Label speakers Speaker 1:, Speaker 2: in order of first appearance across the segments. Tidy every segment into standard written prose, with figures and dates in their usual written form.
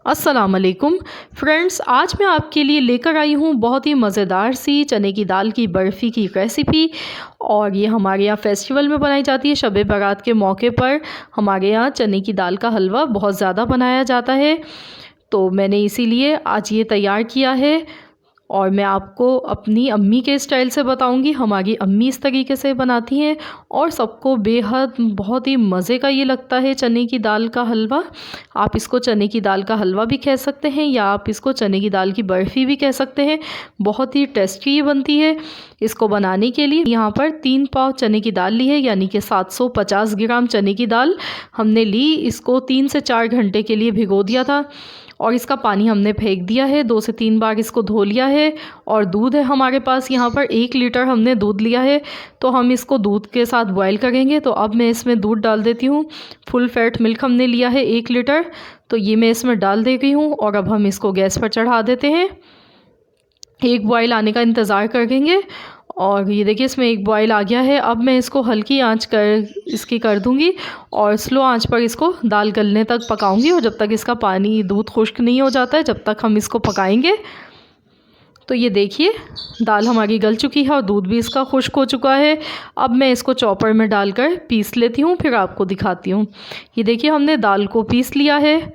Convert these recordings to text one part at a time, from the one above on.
Speaker 1: अस्सलाम वालेकुम फ्रेंड्स, आज मैं आपके लिए लेकर आई हूँ बहुत ही मज़ेदार सी चने की दाल की बर्फ़ी की रेसिपी। और ये हमारे यहाँ फेस्टिवल में बनाई जाती है। शब बारात के मौके पर हमारे यहाँ चने की दाल का हलवा बहुत ज़्यादा बनाया जाता है। तो मैंने इसीलिए आज ये तैयार किया है और मैं आपको अपनी अम्मी के स्टाइल से बताऊंगी। हमारी अम्मी इस तरीके से बनाती हैं और सबको बेहद बहुत ही मज़े का ये लगता है चने की दाल का हलवा। आप इसको चने की दाल का हलवा भी कह सकते हैं या आप इसको चने की दाल की बर्फ़ी भी कह सकते हैं। बहुत ही टेस्टी ये बनती है। इसको बनाने के लिए यहाँ पर 3 पाव चने की दाल ली है, यानी कि 750 ग्राम चने की दाल हमने ली। इसको 3 से 4 घंटे के लिए भिगो दिया था और इसका पानी हमने फेंक दिया है। 2 से 3 बार इसको धो लिया है। और दूध है हमारे पास यहाँ पर 1 लीटर हमने दूध लिया है। तो हम इसको दूध के साथ बॉयल करेंगे। तो अब मैं इसमें दूध डाल देती हूँ। फुल फैट मिल्क हमने लिया है 1 लीटर, तो ये मैं इसमें डाल दे रही हूँ। और अब हम इसको गैस पर चढ़ा देते हैं। एक बॉयल आने का इंतज़ार करेंगे। और ये देखिए इसमें एक बॉयल आ गया है। अब मैं इसको हल्की आंच कर दूंगी और स्लो आंच पर इसको दाल गलने तक पकाऊंगी। और जब तक इसका पानी दूध खुश्क नहीं हो जाता है, जब तक हम इसको पकाएंगे। तो ये देखिए दाल हमारी गल चुकी है और दूध भी इसका खुश्क हो चुका है। अब मैं इसको चॉपर में डालकर पीस लेती हूँ, फिर आपको दिखाती हूँ। ये देखिए हमने दाल को पीस लिया है।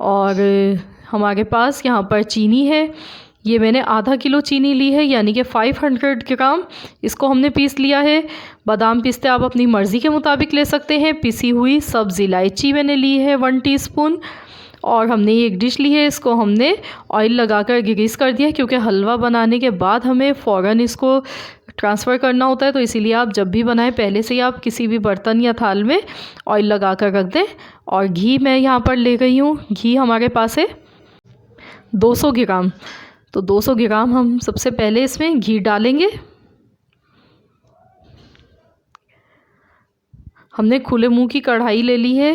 Speaker 1: और हमारे पास यहाँ पर चीनी है। ये मैंने आधा किलो चीनी ली है, यानी कि 500 ग्राम इसको हमने पीस लिया है। बादाम पिस्ते आप अपनी मर्ज़ी के मुताबिक ले सकते हैं। पिसी हुई सब्ज़ इलायची मैंने ली है 1 टीस्पून। और हमने ये एक डिश ली है, इसको हमने ऑयल लगाकर ग्रीस कर दिया है, क्योंकि हलवा बनाने के बाद हमें फ़ौरन इसको ट्रांसफ़र करना होता है। तो इसीलिए आप जब भी बनाएं पहले से ही आप किसी भी बर्तन या थाल में ऑयल लगा कर रख दें। और घी मैं यहाँ पर ले गई हूँ। घी हमारे पास है 200 ग्राम। तो 200 ग्राम हम सबसे पहले इसमें घी डालेंगे। हमने खुले मुंह की कढ़ाई ले ली है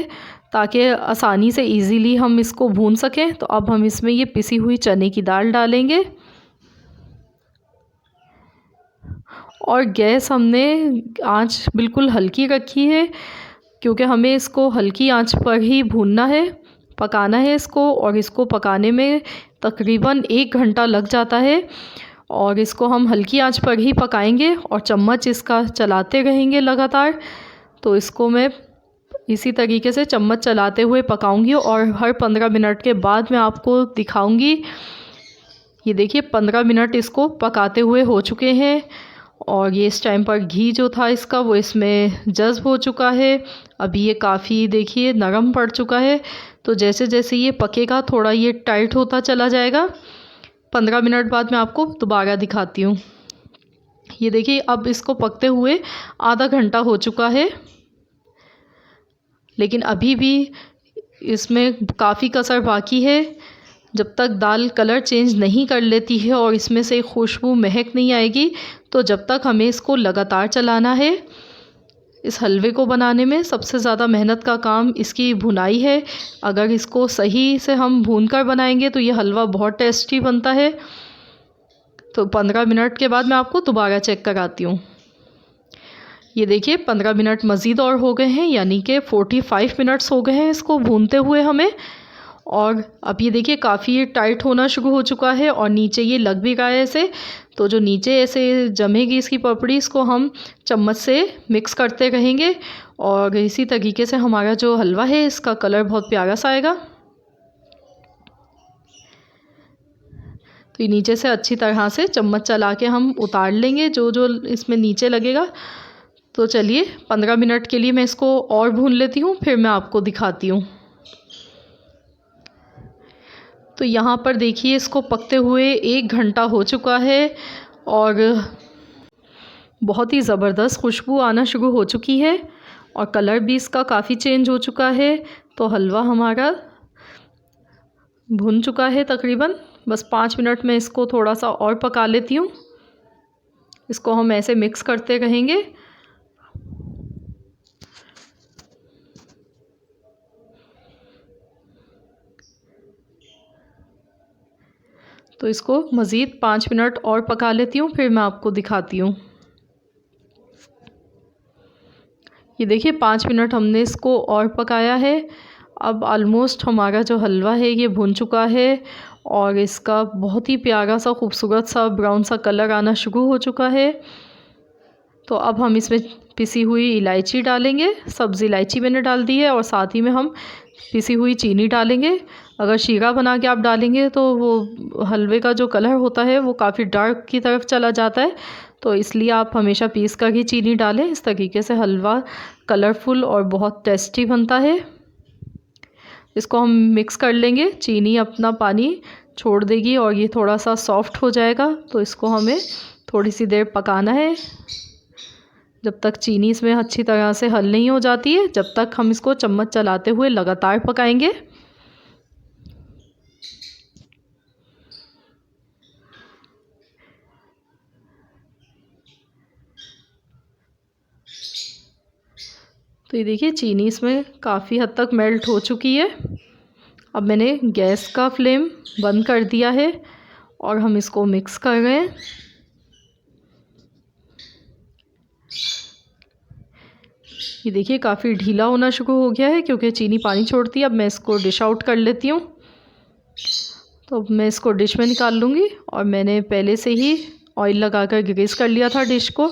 Speaker 1: ताकि आसानी से इजीली हम इसको भून सकें। तो अब हम इसमें ये पिसी हुई चने की दाल डालेंगे। और गैस हमने आंच बिल्कुल हल्की रखी है, क्योंकि हमें इसको हल्की आंच पर ही भूनना है, पकाना है इसको। और इसको पकाने में तकरीबन 1 घंटा लग जाता है। और इसको हम हल्की आंच पर ही पकाएंगे और चम्मच इसका चलाते रहेंगे लगातार। तो इसको मैं इसी तरीके से चम्मच चलाते हुए पकाऊंगी और हर 15 मिनट के बाद मैं आपको दिखाऊंगी। ये देखिए 15 मिनट इसको पकाते हुए हो चुके हैं। और ये इस टाइम पर घी जो था इसका वो इसमें जज़्ब हो चुका है। अभी ये काफ़ी देखिए नरम पड़ चुका है। तो जैसे जैसे ये पकेगा थोड़ा ये टाइट होता चला जाएगा। 15 मिनट बाद मैं आपको दोबारा दिखाती हूँ। ये देखिए अब इसको पकते हुए आधा घंटा हो चुका है, लेकिन अभी भी इसमें काफ़ी कसर बाकी है। जब तक दाल कलर चेंज नहीं कर लेती है और इसमें से खुशबू महक नहीं आएगी, तो जब तक हमें इसको लगातार चलाना है। इस हलवे को बनाने में सबसे ज़्यादा मेहनत का काम इसकी भुनाई है। अगर इसको सही से हम भूनकर बनाएंगे तो ये हलवा बहुत टेस्टी बनता है। तो 15 मिनट के बाद मैं आपको दोबारा चेक कराती हूँ। ये देखिए 15 मिनट मज़ीद और हो गए हैं, यानी कि 45 मिनट्स हो गए हैं इसको भूनते हुए हमें। और अब ये देखिए काफ़ी टाइट होना शुरू हो चुका है और नीचे ये लग भी रहा है ऐसे। तो जो नीचे ऐसे जमेगी इसकी पपड़ी, इसको हम चम्मच से मिक्स करते रहेंगे। और इसी तरीके से हमारा जो हलवा है इसका कलर बहुत प्यारा सा आएगा। तो ये नीचे से अच्छी तरह से चम्मच चला के हम उतार लेंगे जो जो इसमें नीचे लगेगा। तो चलिए 15 मिनट के लिए मैं इसको और भून लेती हूँ, फिर मैं आपको दिखाती हूँ। तो यहाँ पर देखिए इसको पकते हुए 1 घंटा हो चुका है और बहुत ही ज़बरदस्त खुशबू आना शुरू हो चुकी है और कलर भी इसका काफ़ी चेंज हो चुका है। तो हलवा हमारा भुन चुका है तकरीबन। बस 5 मिनट में इसको थोड़ा सा और पका लेती हूँ। इसको हम ऐसे मिक्स करते रहेंगे। तो इसको मज़ीद 5 मिनट और पका लेती हूँ, फिर मैं आपको दिखाती हूँ। ये देखिए 5 मिनट हमने इसको और पकाया है अब ऑलमोस्ट हमारा जो हलवा है ये भुन चुका है और इसका बहुत ही प्यारा सा खूबसूरत सा ब्राउन सा कलर आना शुरू हो चुका है। तो अब हम इसमें पिसी हुई इलायची डालेंगे, सब्ज़ी इलायची मैंने डाल दी है, और साथ ही में हम पिसी हुई चीनी डालेंगे। अगर शीरा बना के आप डालेंगे तो वो हलवे का जो कलर होता है वो काफ़ी डार्क की तरफ चला जाता है, तो इसलिए आप हमेशा पीस कर ही चीनी डालें। इस तरीके से हलवा कलरफुल और बहुत टेस्टी बनता है। इसको हम मिक्स कर लेंगे, चीनी अपना पानी छोड़ देगी और ये थोड़ा सा सॉफ्ट हो जाएगा, तो इसको हमें थोड़ी सी देर पकाना है जब तक चीनी इसमें अच्छी तरह से हल नहीं हो जाती है। जब तक हम इसको चम्मच चलाते हुए लगातार पकाएंगे। तो ये देखिए चीनी इसमें काफ़ी हद तक मेल्ट हो चुकी है। अब मैंने गैस का फ्लेम बंद कर दिया है और हम इसको मिक्स कर रहे हैं। ये देखिए काफ़ी ढीला होना शुरू हो गया है क्योंकि चीनी पानी छोड़ती है। अब मैं इसको डिश आउट कर लेती हूँ। तो अब मैं इसको डिश में निकाल लूँगी और मैंने पहले से ही ऑयल लगाकर ग्रीस कर लिया था डिश को।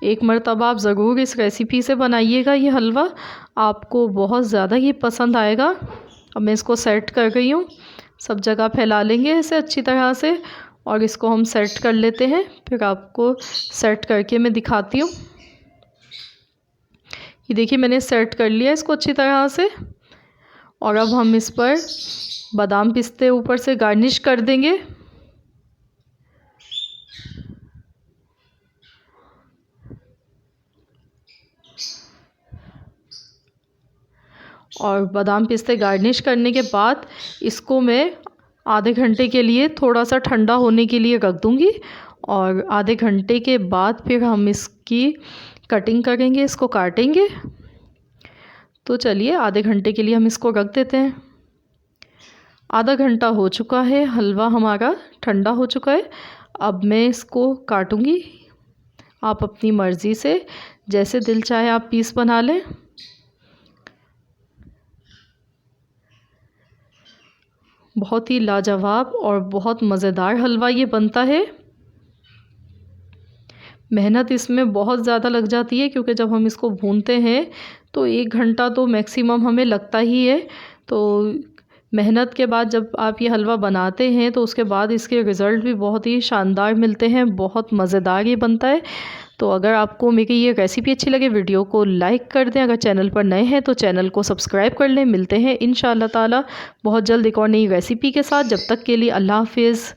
Speaker 1: एक मर्तबा आप ज़रूर इस रेसिपी से बनाइएगा, ये हलवा आपको बहुत ज़्यादा ही पसंद आएगा। अब मैं इसको सेट कर गई हूँ, सब जगह फैला लेंगे इसे अच्छी तरह से और इसको हम सेट कर लेते हैं। फिर आपको सेट करके मैं दिखाती हूँ। ये देखिए मैंने सेट कर लिया इसको अच्छी तरह से और अब हम इस पर बादाम पिस्ते ऊपर से गार्निश कर देंगे। और बादाम पिस्ते गार्निश करने के बाद इसको मैं आधे घंटे के लिए थोड़ा सा ठंडा होने के लिए रख दूँगी और आधे घंटे के बाद फिर हम इसकी कटिंग करेंगे, इसको काटेंगे। तो चलिए आधे घंटे के लिए हम इसको रख देते हैं। आधा घंटा हो चुका है, हलवा हमारा ठंडा हो चुका है। अब मैं इसको काटूँगी। आप अपनी मर्ज़ी से जैसे दिल चाहे आप पीस बना लें। बहुत ही लाजवाब और बहुत मज़ेदार हलवा ये बनता है। मेहनत इसमें बहुत ज़्यादा लग जाती है क्योंकि जब हम इसको भूनते हैं तो 1 घंटा तो मैक्सिमम हमें लगता ही है। तो मेहनत के बाद जब आप ये हलवा बनाते हैं तो उसके बाद इसके रिज़ल्ट भी बहुत ही शानदार मिलते हैं, बहुत मज़ेदार ये बनता है। तो अगर आपको मेरी ये रेसिपी अच्छी लगे वीडियो को लाइक कर दें, अगर चैनल पर नए हैं तो चैनल को सब्सक्राइब कर लें। मिलते हैं इंशाअल्लाह ताला बहुत जल्द एक और नई रेसिपी के साथ। जब तक के लिए अल्लाह हाफ़िज़।